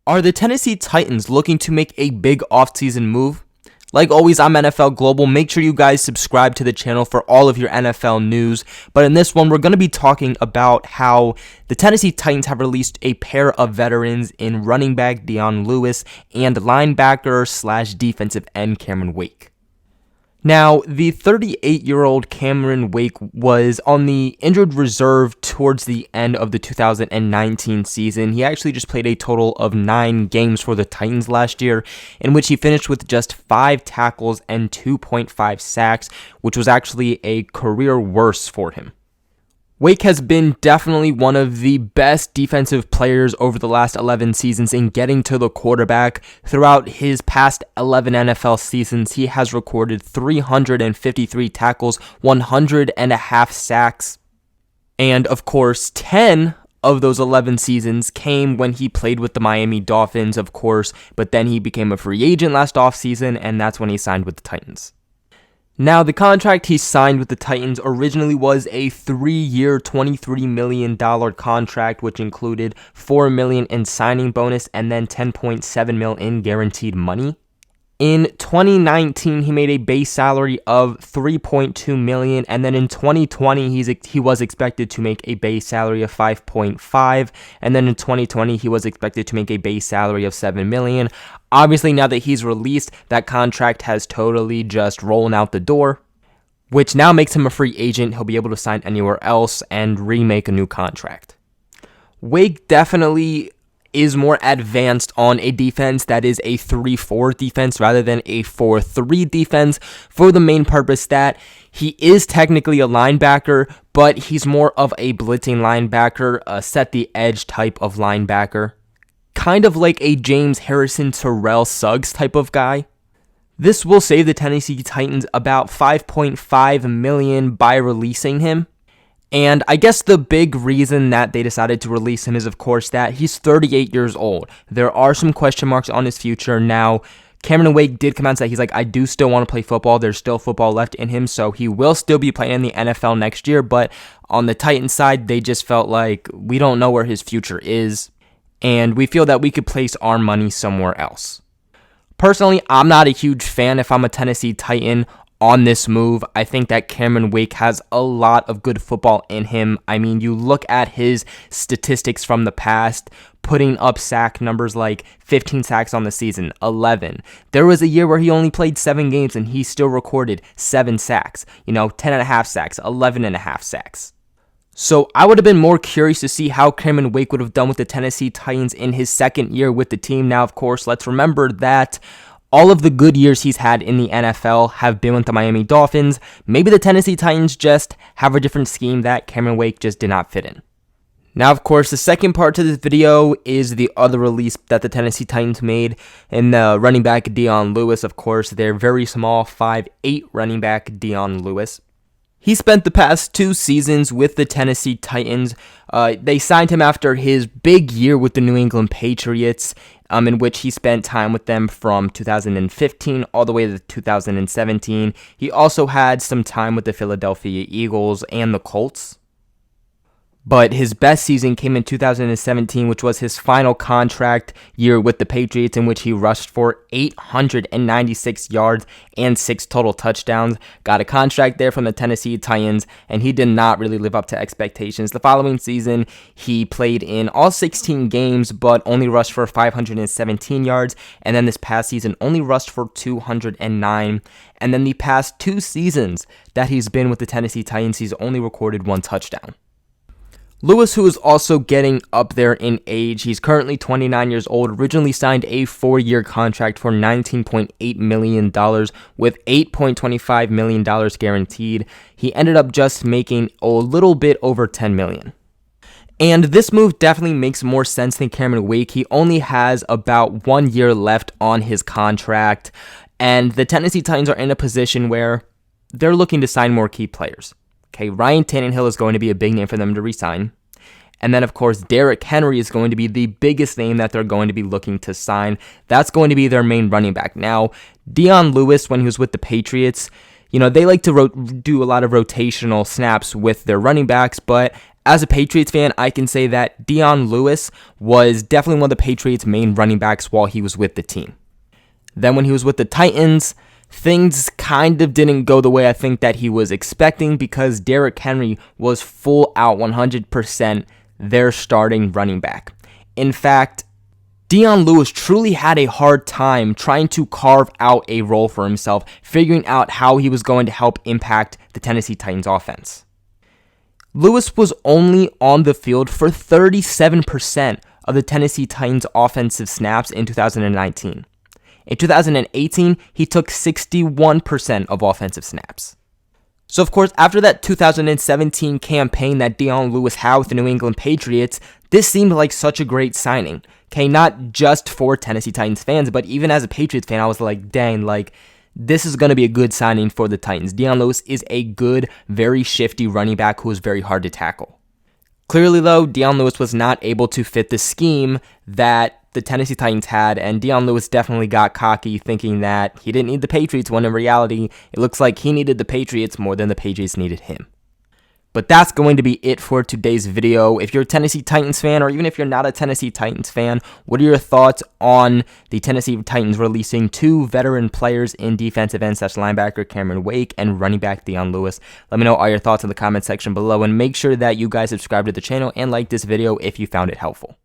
Are the Tennessee Titans looking to make a big offseason move? Like always, I'm NFL Global. Make sure you guys subscribe to the channel for all of your NFL news. But in this one, we're going to be talking about how the Tennessee Titans have released a pair of veterans in running back Dion Lewis and linebacker / defensive end Cameron Wake. Now, the 38-year-old Cameron Wake was on the injured reserve towards the end of the 2019 season. He actually just played a total of 9 games for the Titans last year, in which he finished with just 5 tackles and 2.5 sacks, which was actually a career worst for him. Wake has been definitely one of the best defensive players over the last 11 seasons in getting to the quarterback. Throughout his past 11 NFL seasons, he has recorded 353 tackles, 100.5 sacks, and of course, 10 of those 11 seasons came when he played with the Miami Dolphins, of course, but then he became a free agent last offseason, and that's when he signed with the Titans. Now, the contract he signed with the Titans originally was a 3-year, $23 million contract, which included $4 million in signing bonus and then $10.7 million in guaranteed money. In 2019, he made a base salary of $3.2 million, and then in 2020, he was expected to make a base salary of $5.5, and then in 2020, he was expected to make a base salary of $7 million. Obviously, now that he's released, that contract has totally just rolling out the door, which now makes him a free agent. He'll be able to sign anywhere else and remake a new contract. Wake definitely is more advanced on a defense that is a 3-4 defense rather than a 4-3 defense, for the main purpose that he is technically a linebacker, but he's more of a blitzing linebacker, a set the edge type of linebacker, kind of like a James Harrison, Terrell Suggs type of guy. This will save the Tennessee Titans about $5.5 million by releasing him. And I guess the big reason that they decided to release him is, of course, that he's 38 years old. There are some question marks on his future. Now, Cameron Wake did come out and say, he's like, I do still want to play football. There's still football left in him, so he will still be playing in the NFL next year. But on the Titans side, they just felt like we don't know where his future is, and we feel that we could place our money somewhere else. Personally, I'm not a huge fan if I'm a Tennessee Titan on this move. I think that Cameron Wake has a lot of good football in him. I mean, you look at his statistics from the past, putting up sack numbers like 15 sacks on the season, 11. There was a year where he only played 7 games and he still recorded 7 sacks, 10.5 sacks, 11.5 sacks. So I would have been more curious to see how Cameron Wake would have done with the Tennessee Titans in his second year with the team. Now, of course, let's remember that all of the good years he's had in the NFL have been with the Miami Dolphins. Maybe the Tennessee Titans just have a different scheme that Cameron Wake just did not fit in. Now, of course, the second part to this video is the other release that the Tennessee Titans made in the running back Dion Lewis. Of course, their very small 5'8" running back Dion Lewis. He spent the past 2 seasons with the Tennessee Titans. They signed him after his big year with the New England Patriots, in which he spent time with them from 2015 all the way to 2017. He also had some time with the Philadelphia Eagles and the Colts. But his best season came in 2017, which was his final contract year with the Patriots, in which he rushed for 896 yards and 6 total touchdowns. Got a contract there from the Tennessee Titans, and he did not really live up to expectations. The following season, he played in all 16 games, but only rushed for 517 yards. And then this past season, only rushed for 209. And then the past 2 seasons that he's been with the Tennessee Titans, he's only recorded 1 touchdown. Lewis, who is also getting up there in age, he's currently 29 years old, originally signed a 4-year contract for $19.8 million with $8.25 million guaranteed. He ended up just making a little bit over $10 million. And this move definitely makes more sense than Cameron Wake. He only has about 1 year left on his contract, and the Tennessee Titans are in a position where they're looking to sign more key players. Okay, Ryan Tannehill is going to be a big name for them to re-sign. And then, of course, Derrick Henry is going to be the biggest name that they're going to be looking to sign. That's going to be their main running back. Now, Dion Lewis, when he was with the Patriots, they like to do a lot of rotational snaps with their running backs, but As a Patriots fan, I can say that Dion Lewis was definitely one of the Patriots' main running backs while he was with the team. Then when he was with the Titans, things kind of didn't go the way I think that he was expecting, because Derrick Henry was full out 100% their starting running back. In fact, Dion Lewis truly had a hard time trying to carve out a role for himself, figuring out how he was going to help impact the Tennessee Titans offense. Lewis was only on the field for 37% of the Tennessee Titans offensive snaps in 2019. In 2018, he took 61% of offensive snaps. So of course, after that 2017 campaign that Dion Lewis had with the New England Patriots, this seemed like such a great signing. Okay, not just for Tennessee Titans fans, but even as a Patriots fan, I was like, dang, like, this is going to be a good signing for the Titans. Dion Lewis is a good, very shifty running back who is very hard to tackle. Clearly, though, Dion Lewis was not able to fit the scheme that the Tennessee Titans had, and Dion Lewis definitely got cocky, thinking that he didn't need the Patriots, when in reality, it looks like he needed the Patriots more than the Patriots needed him. But that's going to be it for today's video. If you're a Tennessee Titans fan, or even if you're not a Tennessee Titans fan, what are your thoughts on the Tennessee Titans releasing two veteran players in defensive end / linebacker Cameron Wake and running back Dion Lewis? Let me know all your thoughts in the comment section below, and make sure that you guys subscribe to the channel and like this video if you found it helpful.